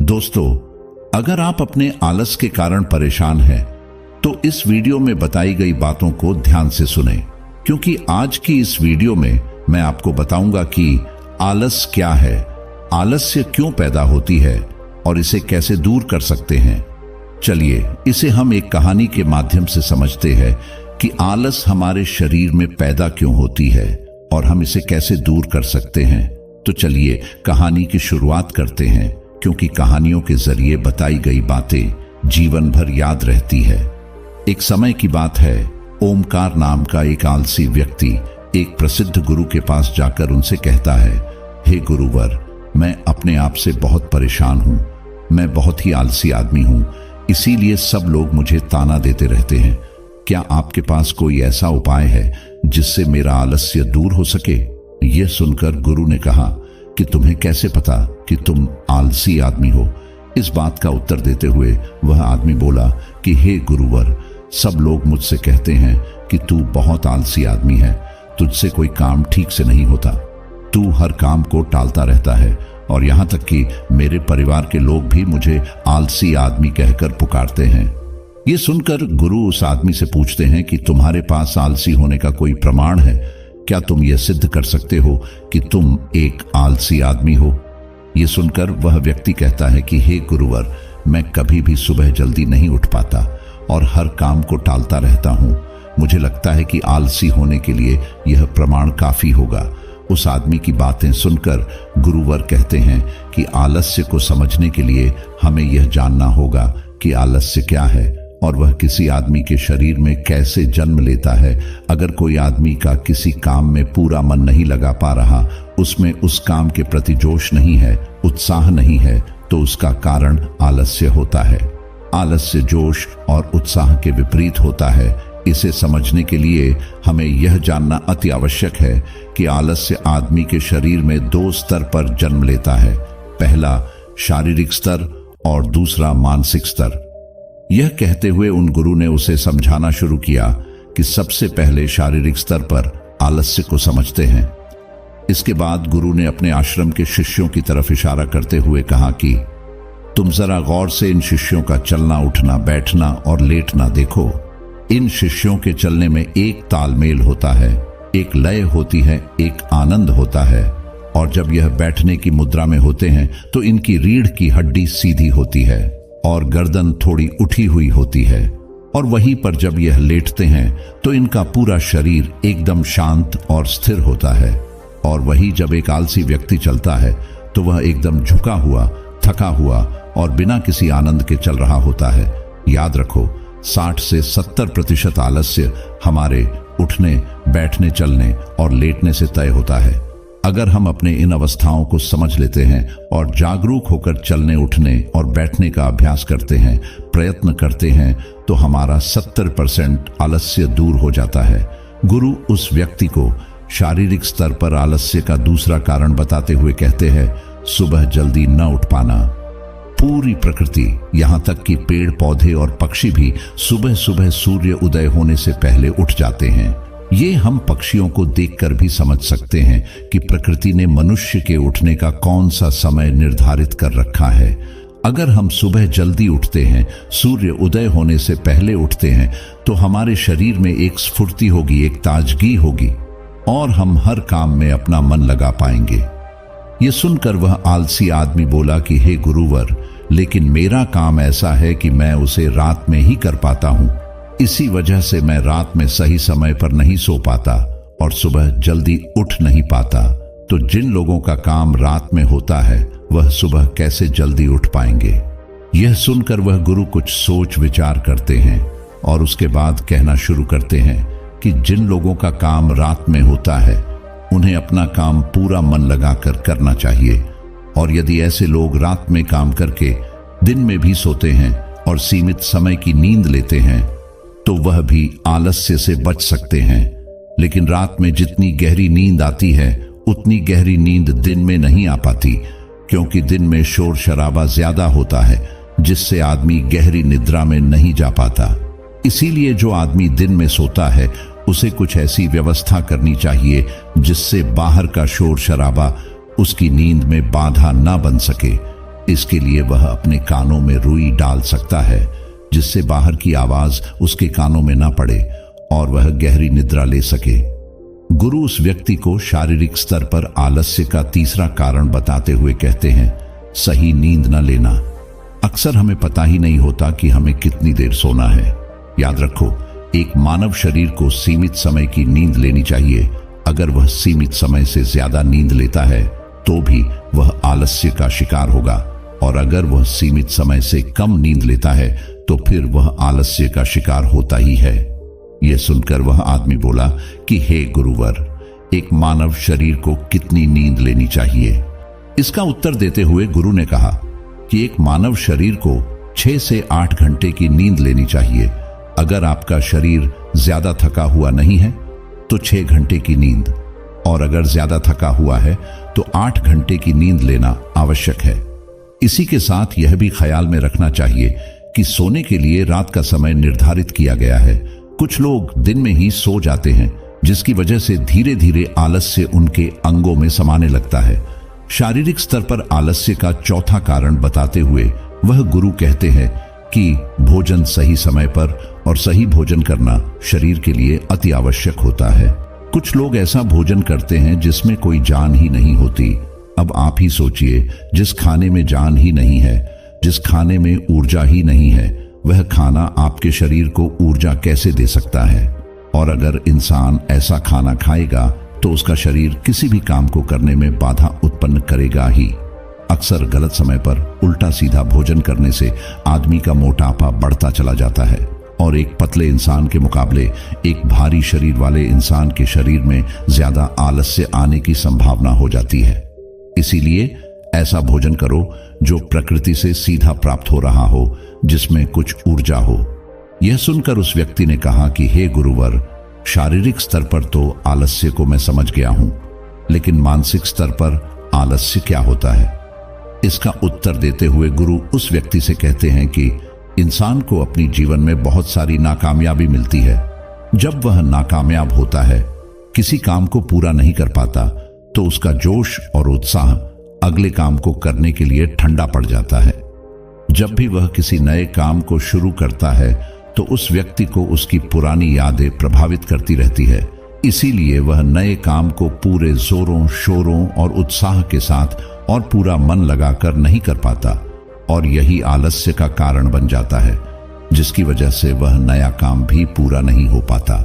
दोस्तों, अगर आप अपने आलस के कारण परेशान हैं, तो इस वीडियो में बताई गई बातों को ध्यान से सुनें, क्योंकि आज की इस वीडियो में मैं आपको बताऊंगा कि आलस क्या है, आलस्य क्यों पैदा होती है और इसे कैसे दूर कर सकते हैं। चलिए इसे हम एक कहानी के माध्यम से समझते हैं कि आलस हमारे शरीर में पैदा क्यों होती है और हम इसे कैसे दूर कर सकते हैं। तो चलिए कहानी की शुरुआत करते हैं, क्योंकि कहानियों के जरिए बताई गई बातें जीवन भर याद रहती है। एक समय की बात है, ओमकार नाम का एक आलसी व्यक्ति एक प्रसिद्ध गुरु के पास जाकर उनसे कहता है, हे गुरुवर, मैं अपने आप से बहुत परेशान हूं, मैं बहुत ही आलसी आदमी हूं, इसीलिए सब लोग मुझे ताना देते रहते हैं। क्या आपके पास कोई ऐसा उपाय है जिससे मेरा आलस्य दूर हो सके? यह सुनकर गुरु ने कहा कि तुम्हें कैसे पता कि तुम आलसी आदमी हो? इस बात का उत्तर देते हुए वह आदमी बोला कि हे गुरुवर, सब लोग मुझसे कहते हैं कि तू बहुत आलसी आदमी है, तुझसे कोई काम ठीक से नहीं होता, तू हर काम को टालता रहता है और यहाँ तक कि मेरे परिवार के लोग भी मुझे आलसी आदमी कहकर पुकारते हैं। ये सुनकर गुरु उस आदमी से पूछते हैं कि तुम्हारे पास आलसी होने का कोई प्रमाण है? क्या तुम यह सिद्ध कर सकते हो कि तुम एक आलसी आदमी हो? यह सुनकर वह व्यक्ति कहता है कि हे गुरुवर, मैं कभी भी सुबह जल्दी नहीं उठ पाता और हर काम को टालता रहता हूं। मुझे लगता है कि आलसी होने के लिए यह प्रमाण काफी होगा। उस आदमी की बातें सुनकर गुरुवर कहते हैं कि आलस्य को समझने के लिए हमें यह जानना होगा कि आलस्य क्या है और वह किसी आदमी के शरीर में कैसे जन्म लेता है। अगर कोई आदमी का किसी काम में पूरा मन नहीं लगा पा रहा, उसमें उस काम के प्रति जोश नहीं है, उत्साह नहीं है, तो उसका कारण आलस्य होता है। आलस्य जोश और उत्साह के विपरीत होता है। इसे समझने के लिए हमें यह जानना अति आवश्यक है कि आलस्य आदमी के शरीर में दो स्तर पर जन्म लेता है, पहला शारीरिक स्तर और दूसरा मानसिक स्तर। यह कहते हुए उन गुरु ने उसे समझाना शुरू किया कि सबसे पहले शारीरिक स्तर पर आलस्य को समझते हैं। इसके बाद गुरु ने अपने आश्रम के शिष्यों की तरफ इशारा करते हुए कहा कि तुम जरा गौर से इन शिष्यों का चलना, उठना, बैठना और लेटना देखो। इन शिष्यों के चलने में एक तालमेल होता है, एक लय होती है, एक आनंद होता है, और जब यह बैठने की मुद्रा में होते हैं तो इनकी रीढ़ की हड्डी सीधी होती है और गर्दन थोड़ी उठी हुई होती है, और वहीं पर जब यह लेटते हैं तो इनका पूरा शरीर एकदम शांत और स्थिर होता है। और वहीं जब एक आलसी व्यक्ति चलता है तो वह एकदम झुका हुआ, थका हुआ और बिना किसी आनंद के चल रहा होता है। याद रखो, 60 से 70% आलस्य हमारे उठने, बैठने, चलने और लेटने से तय होता है। अगर हम अपने इन अवस्थाओं को समझ लेते हैं और जागरूक होकर चलने, उठने और बैठने का अभ्यास करते हैं, प्रयत्न करते हैं, तो हमारा 70% आलस्य दूर हो जाता है। गुरु उस व्यक्ति को शारीरिक स्तर पर आलस्य का दूसरा कारण बताते हुए कहते हैं, सुबह जल्दी न उठ पाना। पूरी प्रकृति, यहाँ तक कि पेड़ पौधे और पक्षी भी सुबह सुबह सूर्य उदय होने से पहले उठ जाते हैं। ये हम पक्षियों को देखकर भी समझ सकते हैं कि प्रकृति ने मनुष्य के उठने का कौन सा समय निर्धारित कर रखा है। अगर हम सुबह जल्दी उठते हैं, सूर्य उदय होने से पहले उठते हैं, तो हमारे शरीर में एक स्फूर्ति होगी, एक ताजगी होगी और हम हर काम में अपना मन लगा पाएंगे। ये सुनकर वह आलसी आदमी बोला कि हे गुरुवर, लेकिन मेरा काम ऐसा है कि मैं उसे रात में ही कर पाता हूँ, इसी वजह से मैं रात में सही समय पर नहीं सो पाता और सुबह जल्दी उठ नहीं पाता। तो जिन लोगों का काम रात में होता है, वह सुबह कैसे जल्दी उठ पाएंगे? यह सुनकर वह गुरु कुछ सोच विचार करते हैं और उसके बाद कहना शुरू करते हैं कि जिन लोगों का काम रात में होता है, उन्हें अपना काम पूरा मन लगाकर करना चाहिए, और यदि ऐसे लोग रात में काम करके दिन में भी सोते हैं और सीमित समय की नींद लेते हैं, तो वह भी आलस्य से बच सकते हैं। लेकिन रात में जितनी गहरी नींद आती है, उतनी गहरी नींद दिन में नहीं आ पाती, क्योंकि दिन में शोर शराबा ज्यादा होता है, जिससे आदमी गहरी निद्रा में नहीं जा पाता। इसीलिए जो आदमी दिन में सोता है, उसे कुछ ऐसी व्यवस्था करनी चाहिए जिससे बाहर का शोर शराबा उसकी नींद में बाधा ना बन सके। इसके लिए वह अपने कानों में रुई डाल सकता है जिससे बाहर की आवाज उसके कानों में ना पड़े और वह गहरी निद्रा ले सके। गुरु उस व्यक्ति को शारीरिक स्तर पर आलस्य का तीसरा कारण बताते हुए कहते हैं, सही नींद न लेना। अक्सर हमें पता ही नहीं होता कि हमें कितनी देर सोना है। याद रखो, एक मानव शरीर को सीमित समय की नींद लेनी चाहिए। अगर वह सीमित समय से ज्यादा नींद लेता है तो भी वह आलस्य का शिकार होगा, और अगर वह सीमित समय से कम नींद लेता है तो फिर वह आलस्य का शिकार होता ही है। यह सुनकर वह आदमी बोला कि हे गुरुवर, एक मानव शरीर को कितनी नींद लेनी चाहिए? इसका उत्तर देते हुए गुरु ने कहा कि एक मानव शरीर को 6 से 8 घंटे की नींद लेनी चाहिए। अगर आपका शरीर ज्यादा थका हुआ नहीं है तो 6 घंटे की नींद, और अगर ज्यादा थका हुआ है तो 8 घंटे की नींद लेना आवश्यक है। इसी के साथ यह भी ख्याल में रखना चाहिए कि सोने के लिए रात का समय निर्धारित किया गया है। कुछ लोग दिन में ही सो जाते हैं, जिसकी वजह से धीरे धीरे आलस्य उनके अंगों में समाने लगता है। शारीरिक स्तर पर आलस्य का चौथा कारण बताते हुए वह गुरु कहते हैं कि भोजन सही समय पर और सही भोजन करना शरीर के लिए अति आवश्यक होता है। कुछ लोग ऐसा भोजन करते हैं जिसमें कोई जान ही नहीं होती। अब आप ही सोचिए, जिस खाने में जान ही नहीं है, जिस खाने में ऊर्जा ही नहीं है, वह खाना आपके शरीर को ऊर्जा कैसे दे सकता है? और अगर इंसान ऐसा खाना खाएगा तो उसका शरीर किसी भी काम को करने में बाधा उत्पन्न करेगा ही। अक्सर गलत समय पर उल्टा सीधा भोजन करने से आदमी का मोटापा बढ़ता चला जाता है, और एक पतले इंसान के मुकाबले एक भारी शरीर वाले इंसान के शरीर में ज्यादा आलस्य आने की संभावना हो जाती है। इसीलिए ऐसा भोजन करो जो प्रकृति से सीधा प्राप्त हो रहा हो, जिसमें कुछ ऊर्जा हो। यह सुनकर उस व्यक्ति ने कहा कि हे गुरुवर, शारीरिक स्तर पर तो आलस्य को मैं समझ गया हूं, लेकिन मानसिक स्तर पर आलस्य क्या होता है? इसका उत्तर देते हुए गुरु उस व्यक्ति से कहते हैं कि इंसान को अपनी जीवन में बहुत सारी नाकामयाबी मिलती है। जब वह नाकामयाब होता है, किसी काम को पूरा नहीं कर पाता, तो उसका जोश और उत्साह अगले काम को करने के लिए ठंडा पड़ जाता है। जब भी वह किसी नए काम को शुरू करता है तो उस व्यक्ति को उसकी पुरानी यादें प्रभावित करती रहती है। इसीलिए वह नए काम को पूरे जोरों शोरों और उत्साह के साथ और पूरा मन लगाकर नहीं कर पाता, और यही आलस्य का कारण बन जाता है, जिसकी वजह से वह नया काम भी पूरा नहीं हो पाता,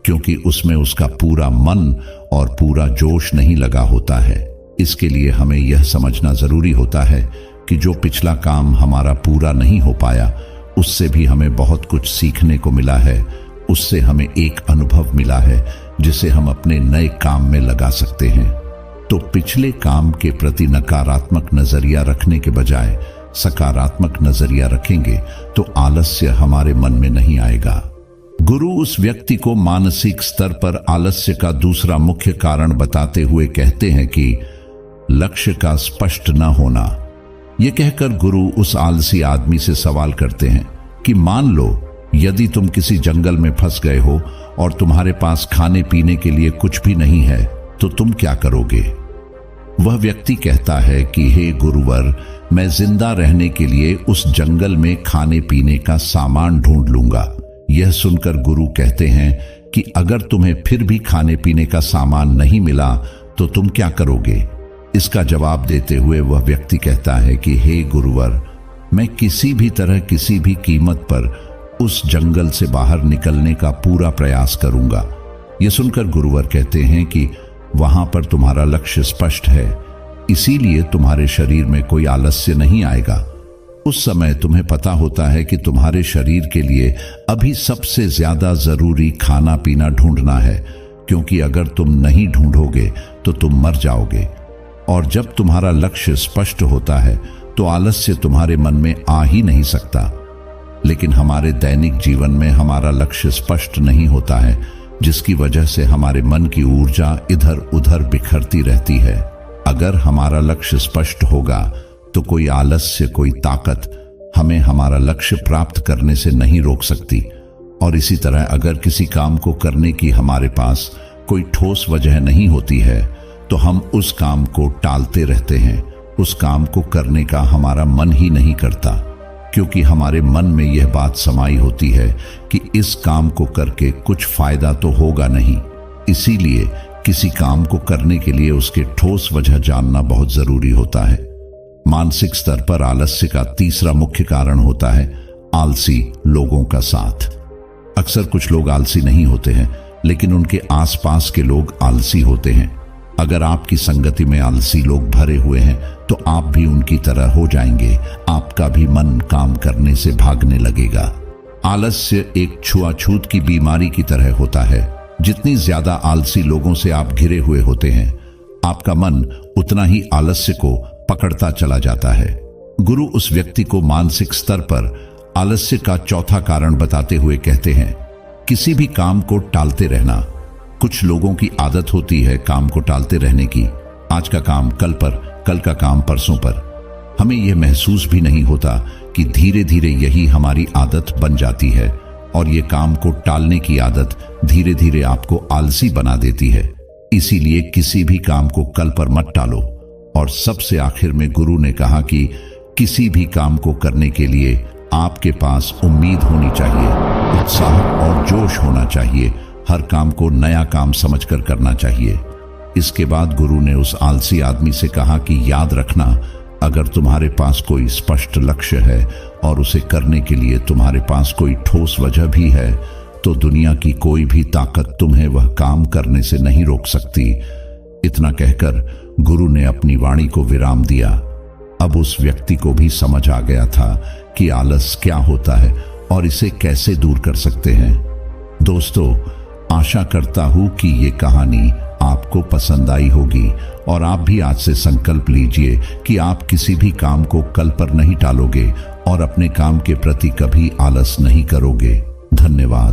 क्योंकि उसमें उसका पूरा मन और पूरा जोश नहीं लगा होता है। इसके लिए हमें यह समझना जरूरी होता है कि जो पिछला काम हमारा पूरा नहीं हो पाया, उससे भी हमें बहुत कुछ सीखने को मिला है। उससे हमें एक अनुभव मिला है जिसे हम अपने नए काम में लगा सकते हैं। तो पिछले काम के प्रति नकारात्मक नजरिया रखने के बजाय सकारात्मक नजरिया रखेंगे तो आलस्य हमारे मन में नहीं आएगा। गुरु उस व्यक्ति को मानसिक स्तर पर आलस्य का दूसरा मुख्य कारण बताते हुए कहते हैं कि लक्ष्य का स्पष्ट न होना। यह कहकर गुरु उस आलसी आदमी से सवाल करते हैं कि मान लो यदि तुम किसी जंगल में फंस गए हो और तुम्हारे पास खाने पीने के लिए कुछ भी नहीं है, तो तुम क्या करोगे? वह व्यक्ति कहता है कि हे गुरुवर, मैं जिंदा रहने के लिए उस जंगल में खाने पीने का सामान ढूंढ लूंगा। यह सुनकर गुरु कहते हैं कि अगर तुम्हें फिर भी खाने पीने का सामान नहीं मिला तो तुम क्या करोगे? इसका जवाब देते हुए वह व्यक्ति कहता है कि हे गुरुवर, मैं किसी भी तरह किसी भी कीमत पर उस जंगल से बाहर निकलने का पूरा प्रयास करूंगा। यह सुनकर गुरुवर कहते हैं कि वहां पर तुम्हारा लक्ष्य स्पष्ट है, इसीलिए तुम्हारे शरीर में कोई आलस्य नहीं आएगा। उस समय तुम्हें पता होता है कि तुम्हारे शरीर के लिए अभी सबसे ज्यादा जरूरी खाना पीना ढूंढना है, क्योंकि अगर तुम नहीं ढूंढोगे तो तुम मर जाओगे। और जब तुम्हारा लक्ष्य स्पष्ट होता है तो आलस्य तुम्हारे मन में आ ही नहीं सकता। लेकिन हमारे दैनिक जीवन में हमारा लक्ष्य स्पष्ट नहीं होता है, जिसकी वजह से हमारे मन की ऊर्जा इधर उधर बिखरती रहती है। अगर हमारा लक्ष्य स्पष्ट होगा तो कोई आलस्य, कोई ताकत हमें हमारा लक्ष्य प्राप्त करने से नहीं रोक सकती। और इसी तरह अगर किसी काम को करने की हमारे पास कोई ठोस वजह नहीं होती है तो हम उस काम को टालते रहते हैं उस काम को करने का हमारा मन ही नहीं करता, क्योंकि हमारे मन में यह बात समाई होती है कि इस काम को करके कुछ फायदा तो होगा नहीं। इसीलिए किसी काम को करने के लिए उसके ठोस वजह जानना बहुत जरूरी होता है। मानसिक स्तर पर आलस्य का तीसरा मुख्य कारण होता है आलसी लोगों का साथ। अक्सर कुछ लोग आलसी नहीं होते हैं, लेकिन उनके आसपास के लोग आलसी होते हैं। अगर आपकी संगति में आलसी लोग भरे हुए हैं तो आप भी उनकी तरह हो जाएंगे। आपका भी मन काम करने से भागने लगेगा। आलस्य एक छुआछूत की बीमारी की तरह होता है। जितनी ज्यादा आलसी लोगों से आप घिरे हुए होते हैं, आपका मन उतना ही आलस्य को पकड़ता चला जाता है। गुरु उस व्यक्ति को मानसिक स्तर पर आलस्य का चौथा कारण बताते हुए कहते हैं, किसी भी काम को टालते रहना। कुछ लोगों की आदत होती है काम को टालते रहने की। आज का काम कल पर, कल का काम परसों पर। हमें यह महसूस भी नहीं होता कि धीरे धीरे यही हमारी आदत बन जाती है, और यह काम को टालने की आदत धीरे धीरे आपको आलसी बना देती है। इसीलिए किसी भी काम को कल पर मत टालो। और सबसे आखिर में गुरु ने कहा कि किसी भी काम को करने के लिए आपके पास उम्मीद होनी चाहिए, उत्साह और जोश होना चाहिए। हर काम को नया काम समझकर करना चाहिए। इसके बाद गुरु ने उस आलसी आदमी से कहा कि याद रखना, अगर तुम्हारे पास कोई स्पष्ट लक्ष्य है और उसे करने के लिए तुम्हारे पास कोई ठोस वजह भी है, तो दुनिया की कोई भी ताकत तुम्हें वह काम करने से नहीं रोक सकती। इतना कहकर गुरु ने अपनी वाणी को विराम दिया। अब उस व्यक्ति को भी समझ आ गया था कि आलस क्या होता है और इसे कैसे दूर कर सकते हैं। दोस्तों, आशा करता हूं कि ये कहानी आपको पसंद आई होगी और आप भी आज से संकल्प लीजिए कि आप किसी भी काम को कल पर नहीं टालोगे और अपने काम के प्रति कभी आलस नहीं करोगे। धन्यवाद।